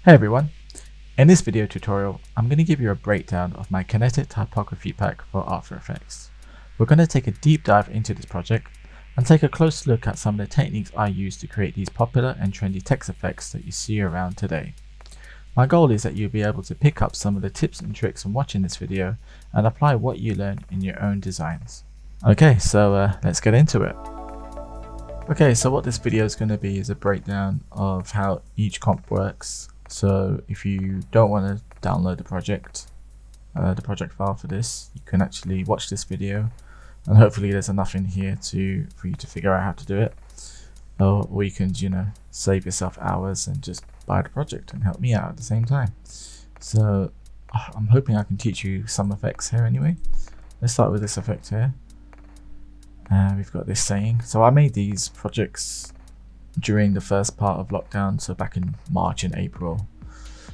Hey everyone, in this video tutorial I'm going to give you a breakdown of my Kinetic Typography pack for After Effects. We're going to take a deep dive into this project and take a close look at some of the techniques I use to create these popular and trendy text effects that you see around today. My goal is that you'll be able to pick up some of the tips and tricks from watching this video and apply what you learn in your own designs. Okay, so let's get into it. Okay, so what this video is going to be is a breakdown of how each comp works. So if you don't want to download the project file for this, you can actually watch this video and hopefully there's enough in here for you to figure out how to do it. Or you can, save yourself hours and just buy the project and help me out at the same time. So I'm hoping I can teach you some effects here anyway. Let's start with this effect here. We've got this saying. So I made these projects during the first part of lockdown, so back in March and April.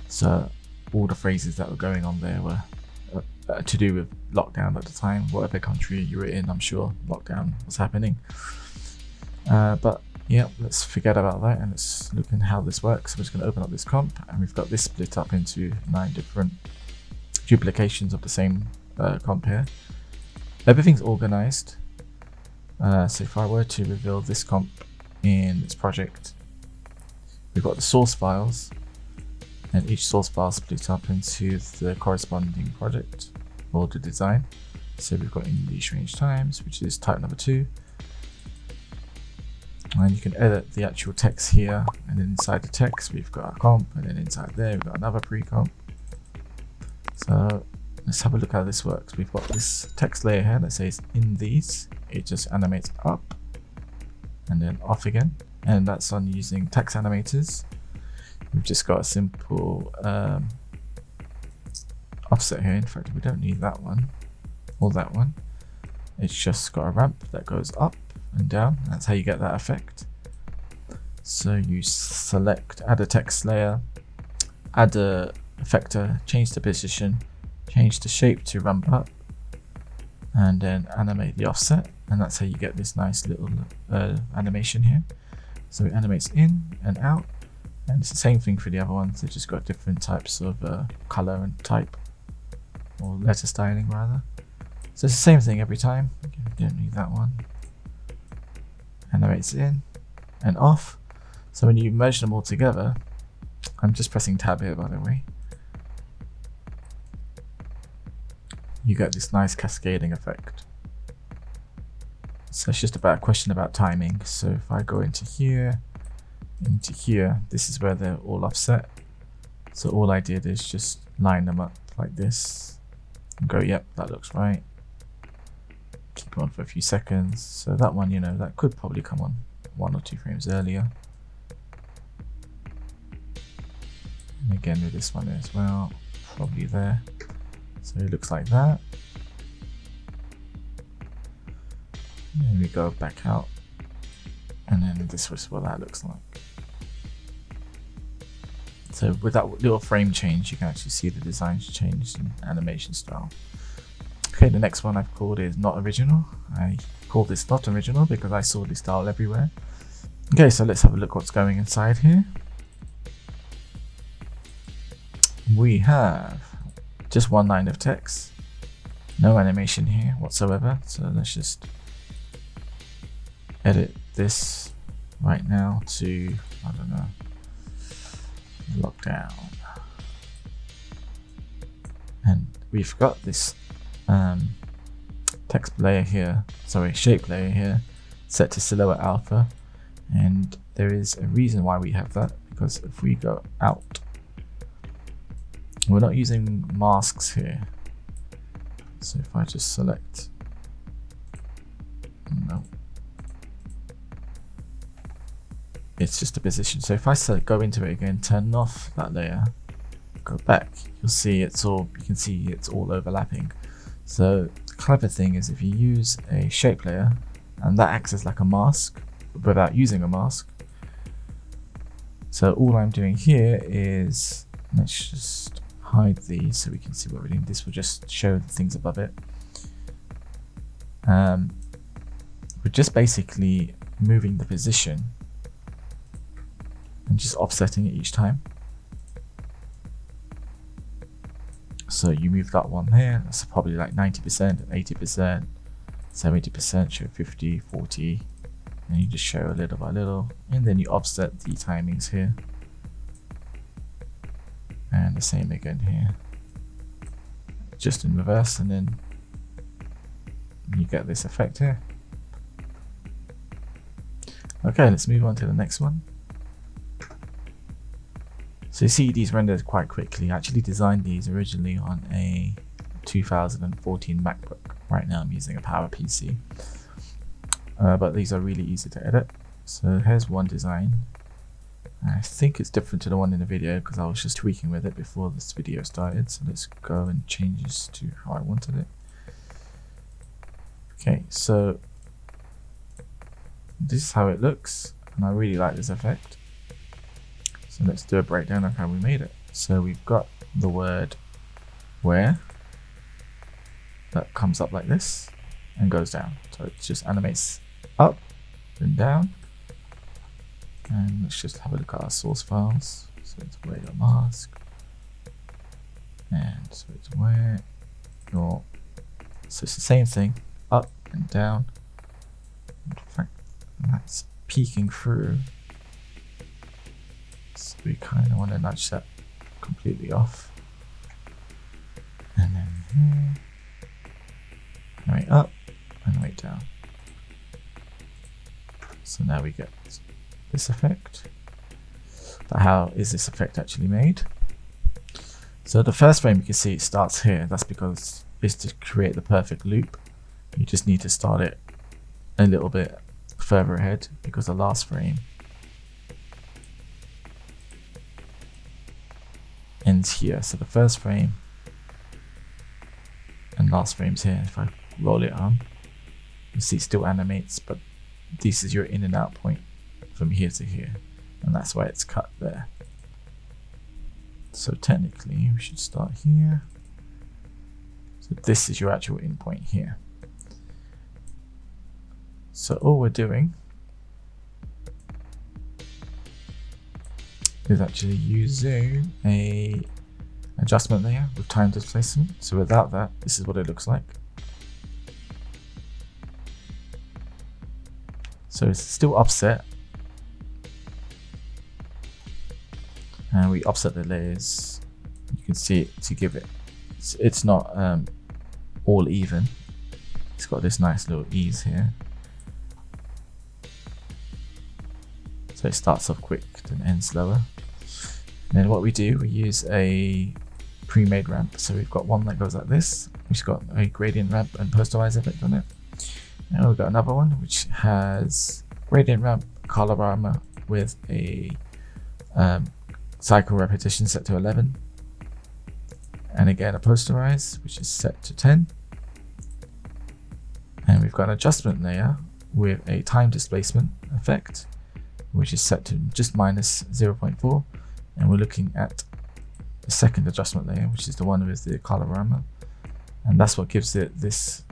So all the phrases that were going on there were to do with lockdown at the time. Whatever country you were in, I'm sure lockdown was happening. But yeah, let's forget about that and let's look at how this works. I'm just going to open up this comp and we've got this split up into 9 different duplications of the same comp here. Everything's organized. So if I were to reveal this comp in this project, we've got the source files and each source file split up into the corresponding project or the design. So we've got in these range times, which is type number 2, and you can edit the actual text here, and then inside the text we've got a comp, and then inside there we've got another pre-comp. So let's have a look how this works. We've got this text layer here that says in these, it just animates up and then off again, and that's on using text animators. We've just got a simple offset here. In fact, we don't need that one or that one. It's just got a ramp that goes up and down. That's how you get that effect. So you select, add a text layer, add a effector, change the position, change the shape to ramp up, and then animate the offset, and that's how you get this nice little animation here. So it animates in and out, and it's the same thing for the other ones. They've just got different types of color and type, or letter styling rather. So it's the same thing every time. You don't need that one. Animates in and off. So when you merge them all together, I'm just pressing tab here by the way, you get this nice cascading effect. So it's just about a question about timing. So if I go into here, this is where they're all offset. So all I did is just line them up like this and go, yep, that looks right. Keep on for a few seconds. So that one, that could probably come on 1 or 2 frames earlier. And again with this one as well, probably there. So it looks like that. And we go back out, and then this was what that looks like. So with that little frame change, you can actually see the designs changed in animation style. Okay, the next one I've called is not original. I called this not original because I saw this style everywhere. Okay, so let's have a look what's going inside here. We have just 1 line of text, no animation here whatsoever. So let's just edit this right now to, I don't know, lockdown. And we've got this text layer here, shape layer here, set to silhouette alpha. And there is a reason why we have that, because if we go out, we're not using masks here. So if I just select, no, it's just a position. So if I go into it again, turn off that layer, go back, you can see it's all overlapping. So the clever thing is if you use a shape layer and that acts as like a mask without using a mask. So all I'm doing here is, let's just hide these so we can see what we're doing. This will just show the things above it. We're just basically moving the position and just offsetting it each time. So you move that one there, that's probably like 90%, 80%, 70%, show 50, 40, and you just show a little by little, and then you offset the timings here. And the same again here, just in reverse, and then you get this effect here. Okay, let's move on to the next one. So you see these rendered quite quickly. I actually designed these originally on a 2014 MacBook. Right now I'm using a PowerPC, but these are really easy to edit. So here's one design. I think it's different to the one in the video because I was just tweaking with it before this video started. So let's go and change this to how I wanted it. Okay, so this is how it looks, and I really like this effect. So let's do a breakdown of how we made it. So we've got the word where that comes up like this and goes down. So it just animates up and down. And let's just have a look at our source files. So it's where your mask, and so it's where your, so it's the same thing, up and down. In fact, that's peeking through, so we kind of want to nudge that completely off. And then here, animate up, animate down. So now we get this effect. But how is this effect actually made? So the first frame, you can see it starts here. That's because it's to create the perfect loop. You just need to start it a little bit further ahead because the last frame ends here. So the first frame and last frame's here. If I roll it on, you see it still animates, but this is your in and out point from here to here, and that's why it's cut there. So technically we should start here. So this is your actual in point here. So all we're doing is actually using a adjustment layer with time displacement. So without that, this is what it looks like. So it's still offset, and we offset the layers. You can see it to give it, it's not all even. It's got this nice little ease here. So it starts off quick and ends slower. And then what we do, we use a pre-made ramp. So we've got one that goes like this, which has got a gradient ramp and posterize effect on it. And we've got another one which has gradient ramp, colorama with a cycle repetition set to 11, and again a posterize which is set to 10, and we've got an adjustment layer with a time displacement effect which is set to just minus 0.4, and we're looking at the second adjustment layer, which is the one with the colorama, and that's what gives it this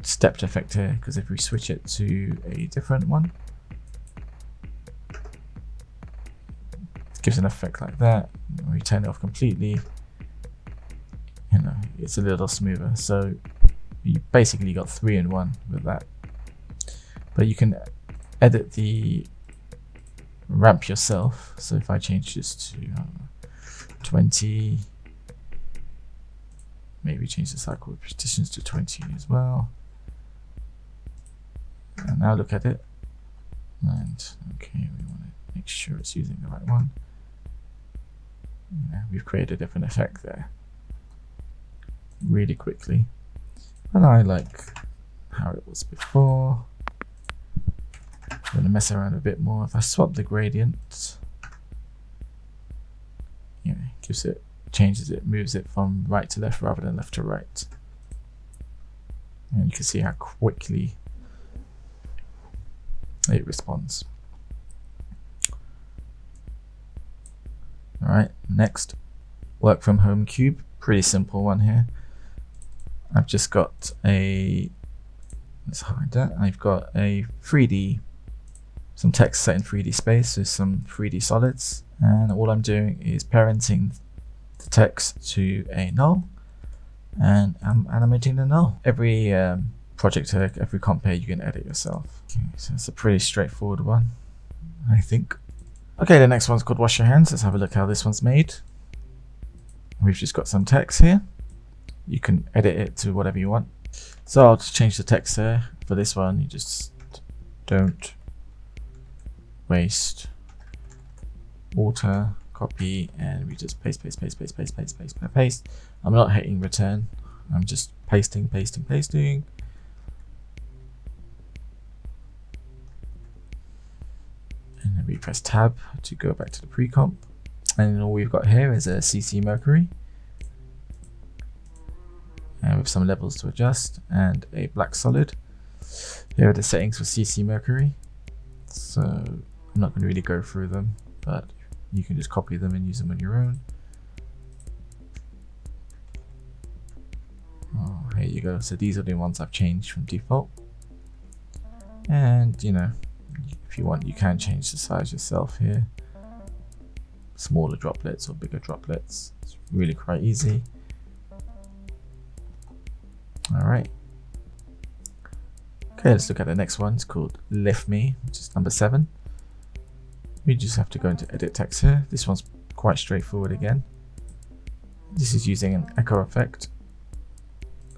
stepped effect here, because if we switch it to a different one, it gives an effect like that. When we turn it off completely, you know, it's a little smoother. So you basically got 3 in 1 with that. But you can edit the ramp yourself. So if I change this to 20, maybe change the cycle repetitions to 20 as well. And now look at it, and okay, we want to make sure it's using the right one. Yeah, we've created a different effect there really quickly, and I like how it was before. I'm going to mess around a bit more. If I swap the gradient, you know, gives it, changes it, moves it from right to left rather than left to right, and you can see how quickly it responds. Alright, next, work from home cube. Pretty simple one here. I've just got a, let's hide that. I've got a 3D, some text set in 3D space with some 3D solids, and all I'm doing is parenting the text to a null, and I'm animating the null. Every project tag, every comp pair you can edit yourself. Okay, so it's a pretty straightforward one, I think. Okay, the next one's called Wash Your Hands. Let's have a look how this one's made. We've just got some text here. You can edit it to whatever you want. So I'll just change the text there. For this one, you just don't waste water, copy, and we just paste. I'm not hitting return. I'm just pasting. And then we press tab to go back to the pre-comp. And all we've got here is a CC Mercury. And with some levels to adjust and a black solid. Here are the settings for CC Mercury. So I'm not going to really go through them, but you can just copy them and use them on your own. Oh, here you go. So these are the ones I've changed from default. And you know, if you want, you can change the size yourself here. Smaller droplets or bigger droplets. It's really quite easy. All right. Okay, let's look at the next one. It's called Lift Me, which is number 7. We just have to go into edit text here. This one's quite straightforward again. This is using an echo effect.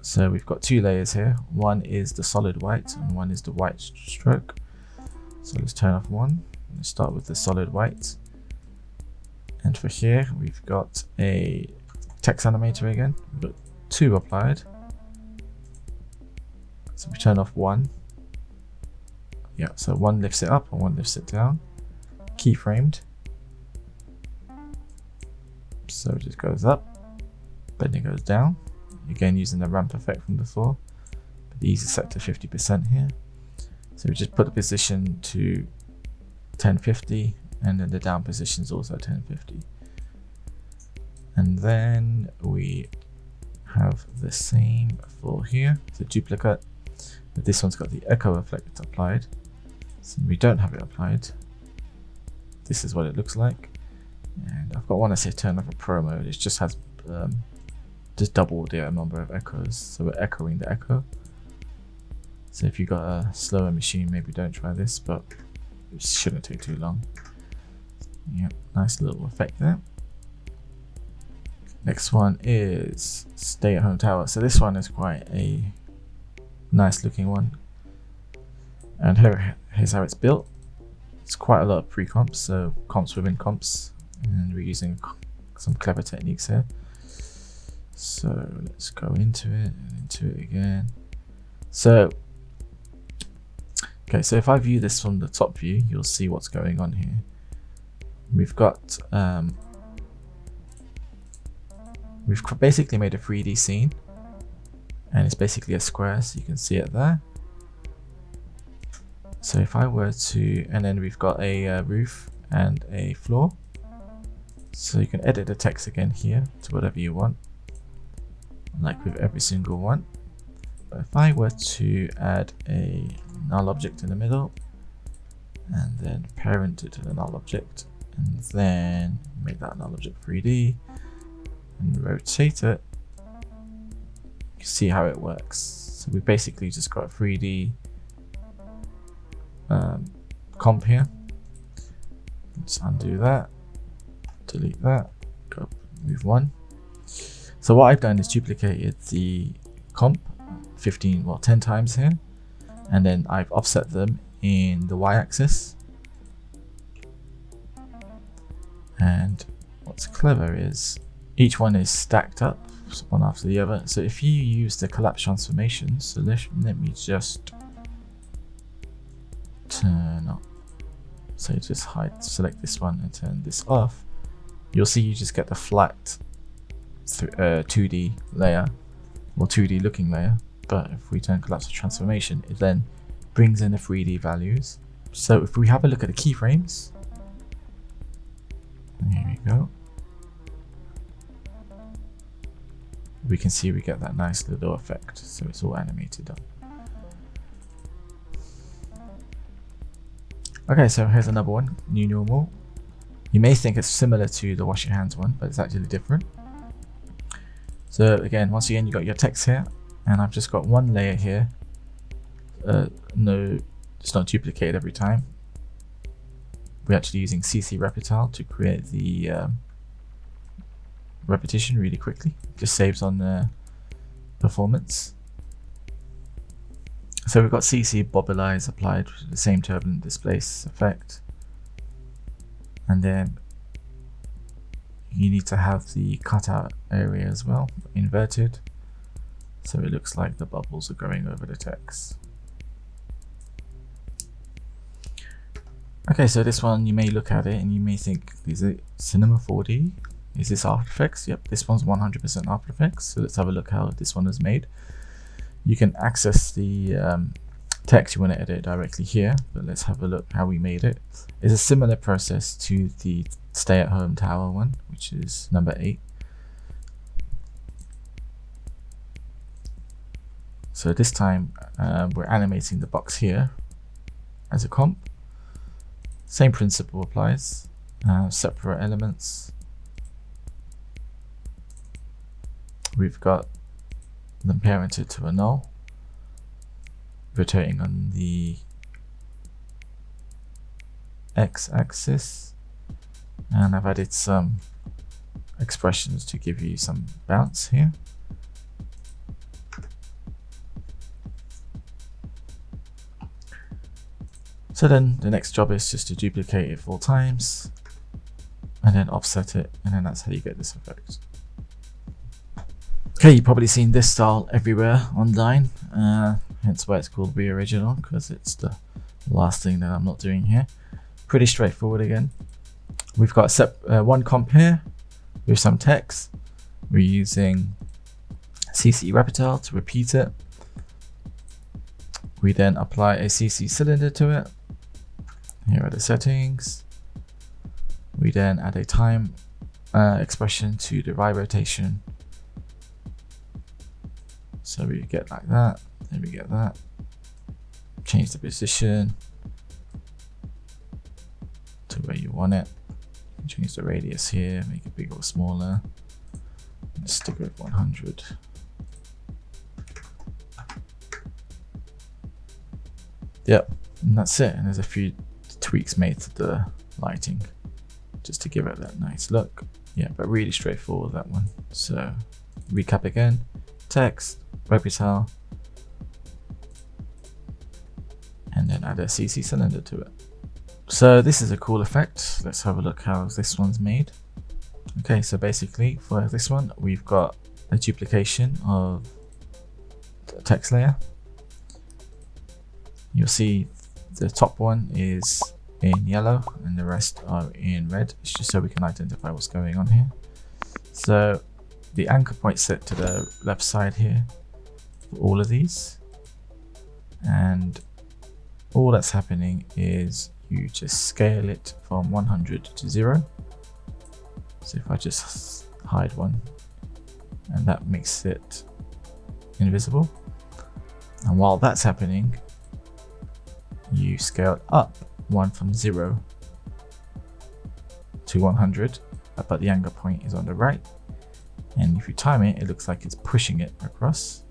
So we've got 2 layers here. One is the solid white and one is the white stroke. So let's turn off one. Let's start with the solid white. And for here, we've got a text animator again. We've got 2 applied. So we turn off one. Yeah, so one lifts it up and one lifts it down. Keyframed. So it just goes up, then it goes down. Again, using the ramp effect from before. But these are set to 50% here. So we just put the position to 1050, and then the down position is also 1050. And then we have the same for here. So duplicate. But this one's got the echo effect applied. So we don't have it applied. This is what it looks like. And I've got one that says turn off a pro mode. It just has just double the number of echoes. So we're echoing the echo. So if you've got a slower machine, maybe don't try this, but it shouldn't take too long. Yeah, nice little effect there. Next one is Stay at Home Tower. So this one is quite a nice looking one. And here's how it's built. It's quite a lot of pre-comps, so comps within comps. And we're using some clever techniques here. So let's go into it and into it again. So, okay, so if I view this from the top view, you'll see what's going on here. We've got, we've basically made a 3D scene. And it's basically a square, so you can see it there. So if I were to, and then we've got a roof and a floor. So you can edit the text again here to whatever you want, like with every single one. But if I were to add a null object in the middle, and then parent it to the null object, and then make that null object 3D, and rotate it, you see how it works. So we basically just got a 3D comp here. Let's undo that, delete that, go move 1. So what I've done is duplicated the comp 10 times here, and then I've offset them in the y-axis. And what's clever is each one is stacked up one after the other. So if you use the collapse transformation, so let me just turn up. So you just select this one and turn this off. You'll see you just get the flat 2D layer, or 2D looking layer. But if we turn collapse transformation, it then brings in the 3D values. So if we have a look at the keyframes, here we go. We can see we get that nice little effect. So it's all animated up. Okay, so here's another one, new normal. You may think it's similar to the wash your hands one, but it's actually different. So again, once again, you got your text here, and I've just got one layer here. No, it's not duplicated every time. We're actually using CC Reptile to create the repetition really quickly. Just saves on the performance. So we've got CC Bobbilize applied with the same turbulent displace effect, and then you need to have the cutout area as well inverted, so it looks like the bubbles are going over the text. Okay, so this one, you may look at it and you may think, is it Cinema 4D? Is this After Effects? Yep, this one's 100% After Effects. So let's have a look how this one is made. You can access the text you want to edit directly here, but let's have a look how we made it. It's a similar process to the Stay at Home Tower one, which is number 8. So this time we're animating the box here as a comp. Same principle applies. Separate elements. We've got them parented to a null, rotating on the x-axis, and I've added some expressions to give you some bounce here. So then the next job is just to duplicate it 4 times and then offset it, and then that's how you get this effect. Okay, you've probably seen this style everywhere online, hence why it's called Orignal, because it's the last thing that I'm not doing here. Pretty straightforward again. We've got one comp here with some text. We're using CC Reptile to repeat it. We then apply a CC cylinder to it. Here are the settings. We then add a time expression to the right rotation. So we get like that, then we get that. Change the position to where you want it. Change the radius here, make it bigger or smaller. Let's stick with 100. Yep, and that's it. And there's a few tweaks made to the lighting just to give it that nice look. Yeah, but really straightforward, that one. So recap again: text, Reptile, and then add a CC cylinder to it. So this is a cool effect. Let's have a look how this one's made. Okay, so basically for this one, we've got a duplication of the text layer. You'll see the top one is in yellow and the rest are in red. It's just so we can identify what's going on here. So the anchor point set to the left side here for all of these, and all that's happening is you just scale it from 100 to 0. So if I just hide one, and that makes it invisible, and while that's happening, you scale up one from 0 to 100, but the anchor point is on the right, and if you time it, it looks like it's pushing it across.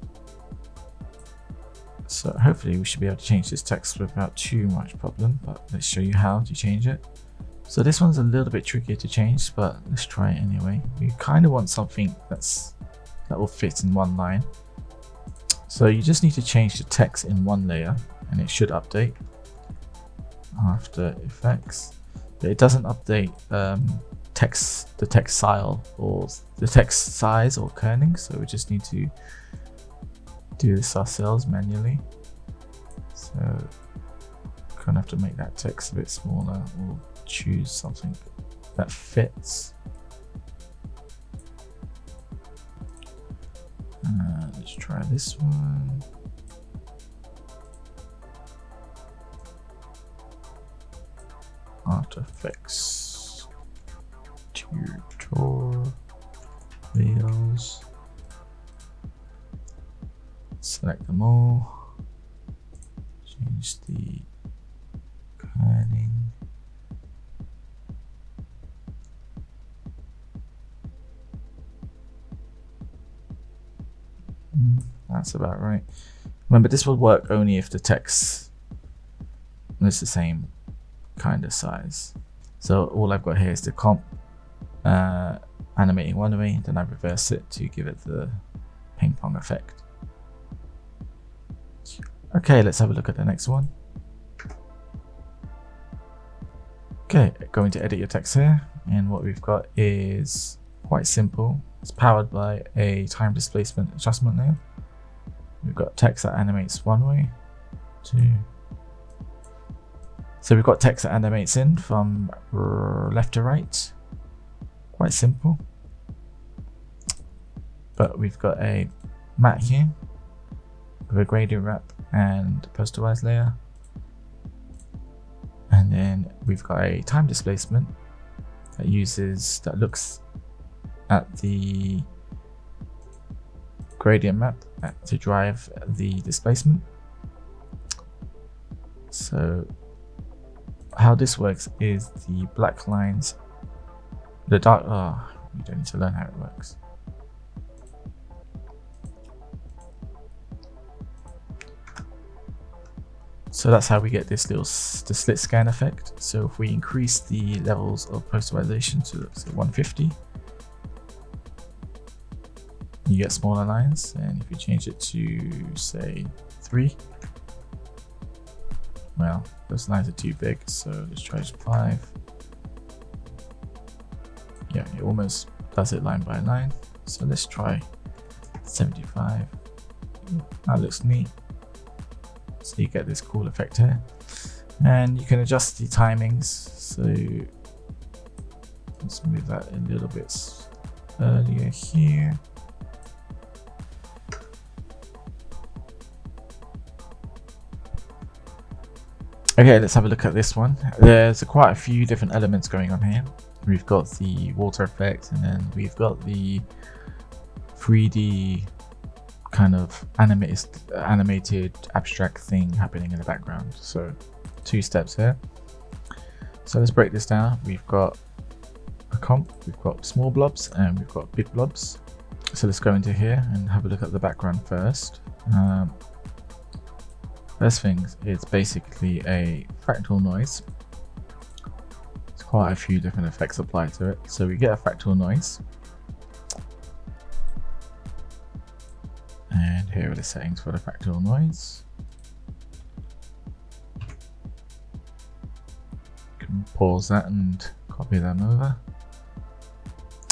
So hopefully we should be able to change this text without too much problem, but let's show you how to change it. So this one's a little bit trickier to change, but let's try it anyway. We kind of want something that will fit in one line. So you just need to change the text in one layer and it should update. After Effects, but it doesn't update the text style or the text size or kerning, so we just need to do this ourselves manually. So gonna have to make that text a bit smaller or choose something that fits. Let's try this one. After Effects tutorials. Select them all. Change the kerning. That's about right. Remember, this will work only if the text is the same kind of size. So all I've got here is the comp animating one way, then I reverse it to give it the ping pong effect. Okay, let's have a look at the next one. Okay, going to edit your text here, and what we've got is quite simple. It's powered by a time displacement adjustment layer. We've got text that animates one way, two. So we've got text that animates in from left to right. Quite simple. But we've got a mat here with a gradient wrap and posterize layer. And then we've got a time displacement that looks at the gradient map to drive the displacement. So how this works is the black lines, the dark, you don't need to learn how it works. So that's how we get this the slit scan effect. So if we increase the levels of posterization to say 150, you get smaller lines, and if you change it to say 3, well, those lines are too big, so let's try 5. Yeah, it almost does it line by line. So let's try 75. That looks neat. So you get this cool effect here, and you can adjust the timings. So let's move that a little bit earlier here. Okay, let's have a look at this one. There's quite a few different elements going on here. We've got the water effect, and then we've got the 3D kind of animated abstract thing happening in the background. So 2 steps here. So let's break this down. We've got a comp, we've got small blobs, and we've got big blobs. So let's go into here and have a look at the background first. First thing, it's basically a fractal noise. There's quite a few different effects applied to it. So we get a fractal noise. And here are the settings for the fractal noise. You can pause that and copy them over.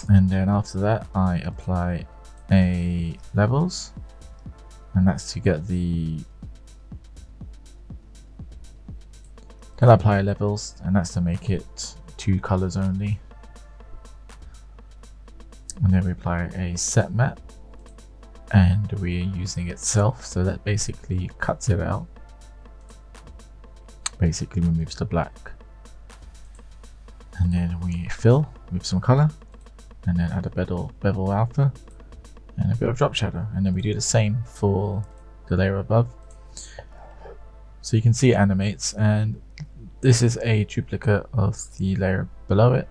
And then after that, I apply a levels, and that's to get the. Then I apply levels, and that's to make it 2 colors only. And then we apply a set map, and we're using itself, so that basically cuts it out, basically removes the black. And then we fill with some color, and then add a bevel alpha and a bit of drop shadow, and then we do the same for the layer above. So you can see it animates, and this is a duplicate of the layer below it.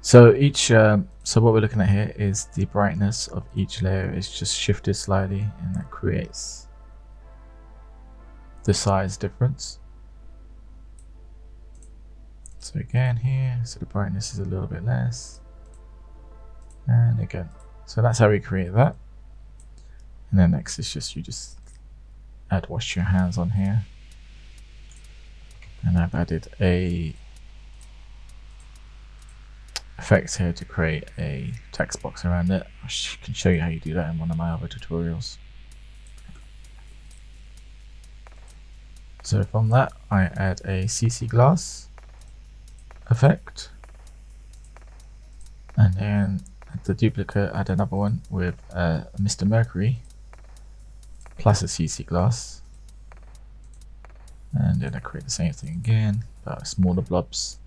So so what we're looking at here is the brightness of each layer is just shifted slightly, and that creates the size difference. So again here, so the brightness is a little bit less, and again, so that's how we create that. And then next is you just add wash your hands on here, and I've added a effect here to create a text box around it. I can show you how you do that in one of my other tutorials. So from that, I add a CC glass effect, and then the duplicate, add another one with Mr. Mercury plus a CC glass, and then I create the same thing again but smaller blobs.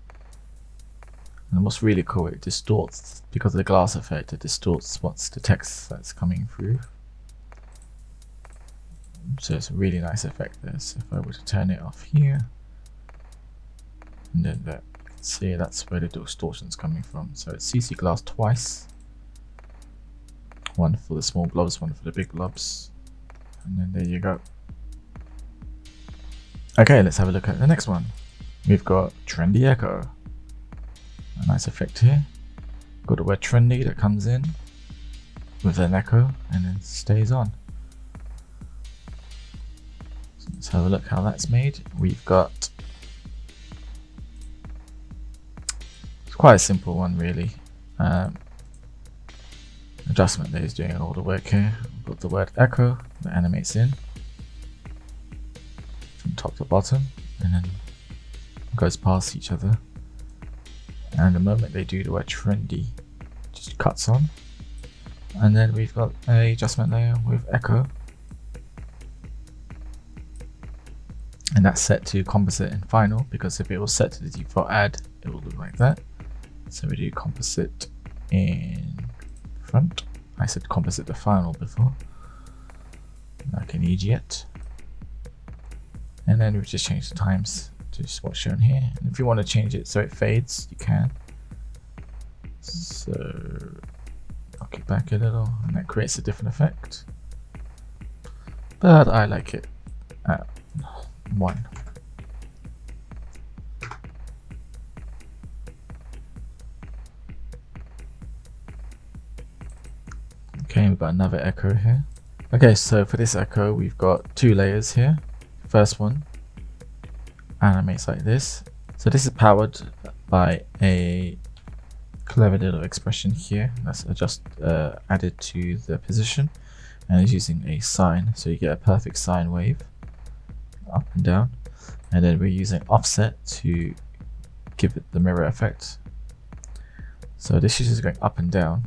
And what's really cool, it distorts, because of the glass effect, it distorts what's the text that's coming through. So it's a really nice effect there. So if I were to turn it off here, and then that, see, that's where the distortion's coming from. So it's CC glass twice, one for the small blobs, one for the big blobs. and then there you go. Okay, let's have a look at the next one. We've got trendy echo. A nice effect here. Got the word trendy that comes in with an echo and then stays on. So let's have a look how that's made. We've got, it's quite a simple one really. Adjustment that is doing all the work here. We've got the word echo that animates in from top to bottom and then goes past each other. And the moment they do the word trendy, just cuts on. And then we've got a adjustment layer with echo, and that's set to composite in final, because if it was set to the default add, it will look like that. So we do composite in front. I said composite to final before, like an EGET. And then we've just changed the times to what's shown here. And if you want to change it so it fades, you can. So knock it back a little, and that creates a different effect. But I like it at 1. Okay, we've got another echo here. Okay, so for this echo, we've got 2 layers here. First one animates like this. So this is powered by a clever little expression here that's just added to the position, and is using a sine, so you get a perfect sine wave up and down. And then we're using offset to give it the mirror effect. So this is just going up and down,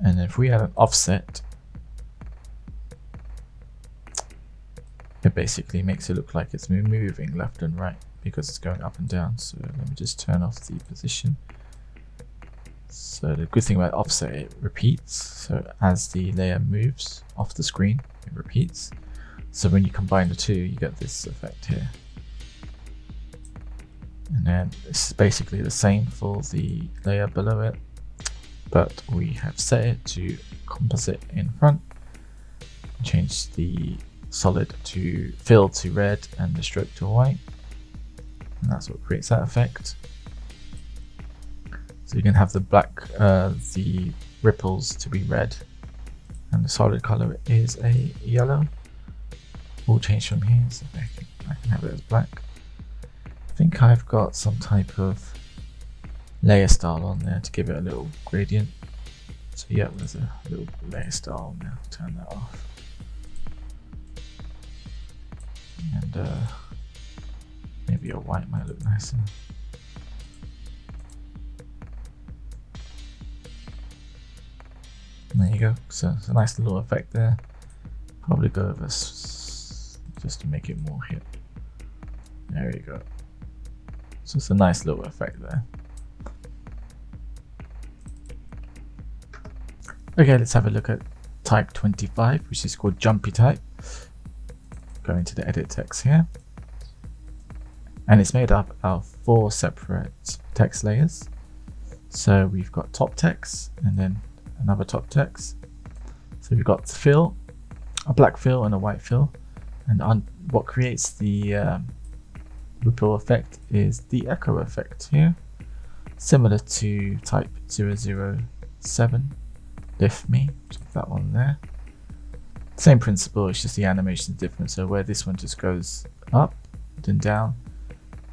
and if we add an offset, it basically makes it look like it's moving left and right because it's going up and down. So let me just turn off the position. So the good thing about offset, it repeats. So as the layer moves off the screen, it repeats. So when you combine the two, you get this effect here. And then this is basically the same for the layer below it, but we have set it to composite in front. Change the solid to fill to red and the stroke to white, and that's what creates that effect. So you can have the black, the ripples to be red, and the solid color is a yellow. All change from here, so I can have it as black. I think I've got some type of layer style on there to give it a little gradient. So yeah, there's a little layer style on there. Turn that off. And maybe a white might look nicer. And there you go. So it's a nice little effect there. Probably go over just to make it more hip. There you go. So it's a nice little effect there. Okay, let's have a look at type 25, which is called jumpy type. Go into the edit text here, and it's made up of 4 separate text layers. So we've got top text and then another top text. So we've got fill, a black fill and a white fill, and what creates the ripple effect is the echo effect here, similar to type 007 lift me, that one there. Same principle, it's just the animation is different. So where this one just goes up then down,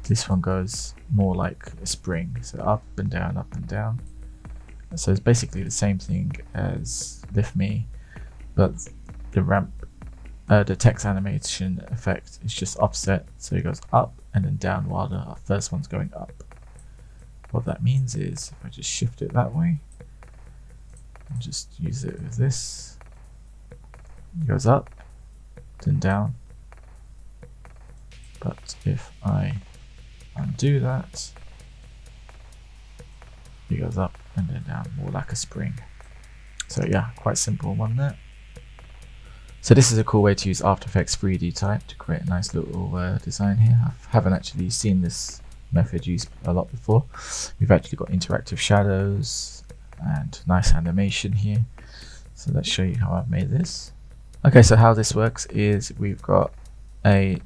this one goes more like a spring, so up and down, up and down. So it's basically the same thing as lift me, but the ramp, the text animation effect is just offset, so it goes up and then down while the first one's going up. What that means is if I just shift it that way and just use it with this, it goes up then down, but if I undo that, it goes up and then down, more like a spring. So yeah, quite simple one there. So this is a cool way to use After Effects 3D type to create a nice little design here. I haven't actually seen this method used a lot before. We've actually got interactive shadows and nice animation here. So let's show you how I've made this. Okay, so how this works is we've got a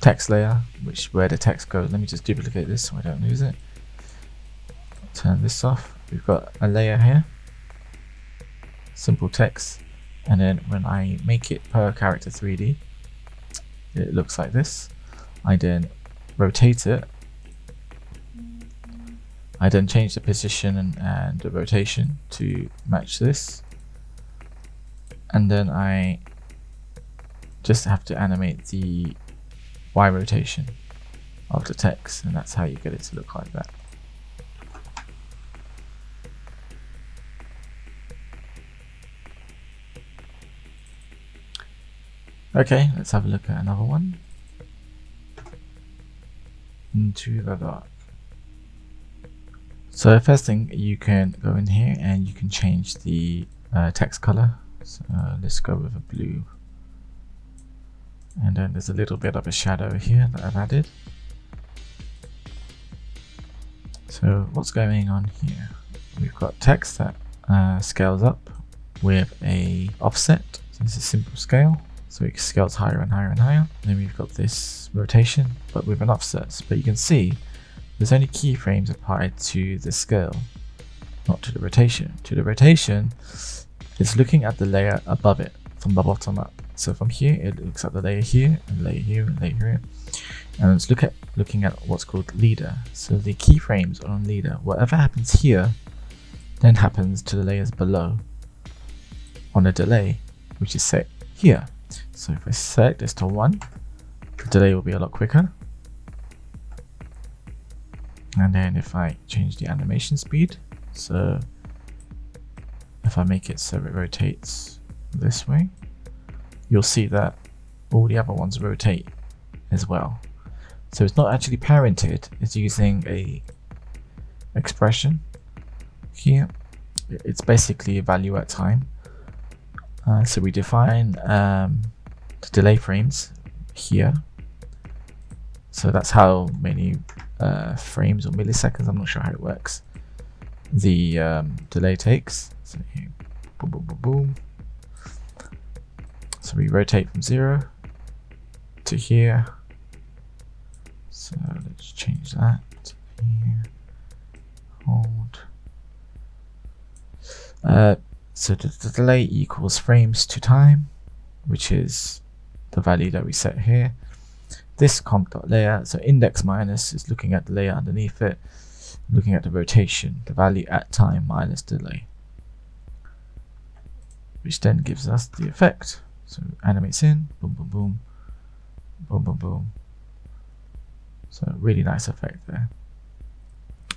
text layer, which where the text goes. Let me just duplicate this so I don't lose it. Turn this off. We've got a layer here, simple text, and then when I make it per character 3D, it looks like this. I then rotate it. I then change the position and the rotation to match this, and then I just have to animate the Y rotation of the text, and that's how you get it to look like that. Okay, let's have a look at another one. Into the dark. So first thing, you can go in here and you can change the text color. So let's go with a blue. And then there's a little bit of a shadow here that I've added. So what's going on here? We've got text that scales up with a offset. So this is simple scale. So it scales higher and higher and higher. Then we've got this rotation, but with an offset. But you can see there's only keyframes applied to the scale, not to the rotation. To the rotation, it's looking at the layer above it from the bottom up. So from here, it looks at the layer here, and layer here, and layer here. And it's looking at what's called leader. So the keyframes are on leader. Whatever happens here, then happens to the layers below on a delay, which is set here. So if I select this to 1, the delay will be a lot quicker. And then if I change the animation speed, so if I make it so it rotates this way, you'll see that all the other ones rotate as well. So it's not actually parented, it's using a expression here. It's basically a value at time. So we define the delay frames here. So that's how many frames or milliseconds, I'm not sure how it works, the delay takes. So here, boom, boom, boom, boom. So we rotate from 0 to here. So let's change that to here. Hold. So the delay equals frames to time, which is the value that we set here. This comp.layer, so index minus is looking at the layer underneath it, looking at the rotation, the value at time minus delay, which then gives us the effect. So animates in, boom, boom, boom, boom, boom, boom. So really nice effect there.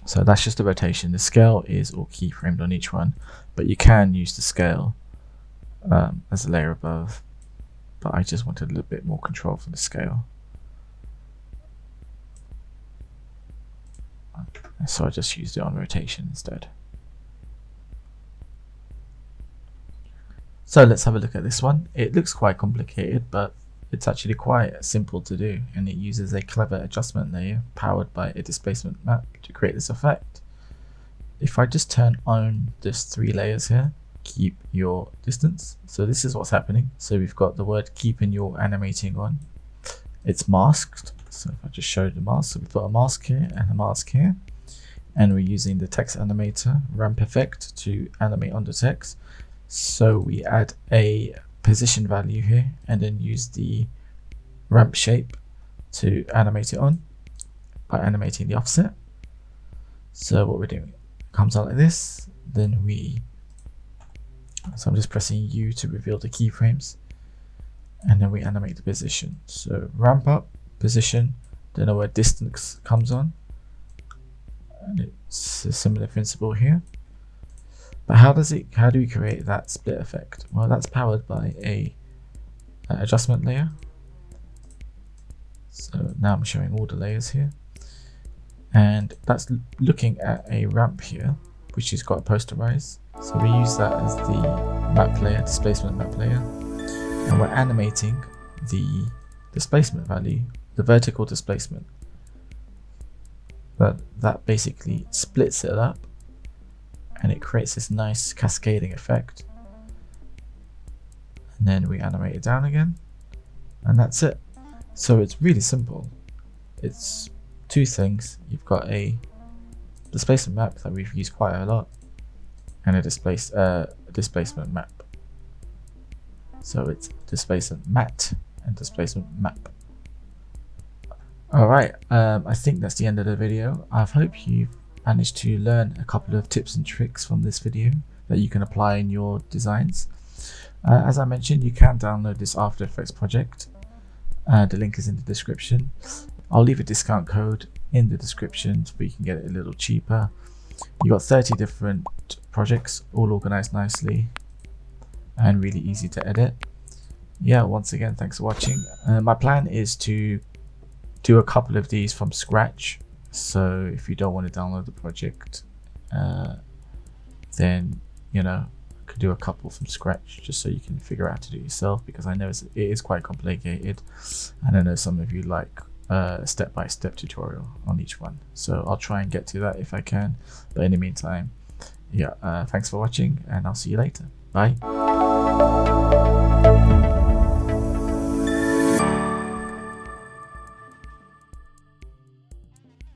So that's just the rotation. The scale is all keyframed on each one, but you can use the scale as a layer above, but I just wanted a little bit more control for the scale. So I just used it on rotation instead. So let's have a look at this one. It looks quite complicated, but it's actually quite simple to do, and it uses a clever adjustment layer powered by a displacement map to create this effect. If I just turn on this 3 layers here, keep your distance. So this is what's happening. So we've got the word keep and your animating on. It's masked. So if I just show the mask, so we've got a mask here and a mask here. And we're using the text animator ramp effect to animate on the text. So we add a position value here and then use the ramp shape to animate it on by animating the offset. So what we're doing, it comes out like this, then so I'm just pressing U to reveal the keyframes, and then we animate the position. So ramp up, position, then our distance comes on, and it's a similar principle here. But how do we create that split effect? Well, that's powered by a adjustment layer. So now I'm showing all the layers here, and that's looking at a ramp here, which has got a posterize. So we use that as the map layer, displacement map layer, and we're animating the displacement value, the vertical displacement. That basically splits it up, and it creates this nice cascading effect. and then we animate it down again, and that's it. So it's really simple. It's two things. You've got a displacement map that we've used quite a lot, and a displacement map. So it's displacement mat and displacement map. Alright, I think that's the end of the video. I hope you've managed to learn a couple of tips and tricks from this video that you can apply in your designs. As I mentioned, you can download this After Effects project. The link is in the description. I'll leave a discount code in the description so you can get it a little cheaper. You got 30 different projects, all organized nicely and really easy to edit. Yeah, once again, thanks for watching. My plan is to do a couple of these from scratch. So if you don't want to download the project, then you know, I could do a couple from scratch just so you can figure out how to do it yourself, because I know it is quite complicated, and I know some of you like a step-by-step tutorial on each one. So I'll try and get to that if I can. But in the meantime, yeah, thanks for watching, and I'll see you later. Bye.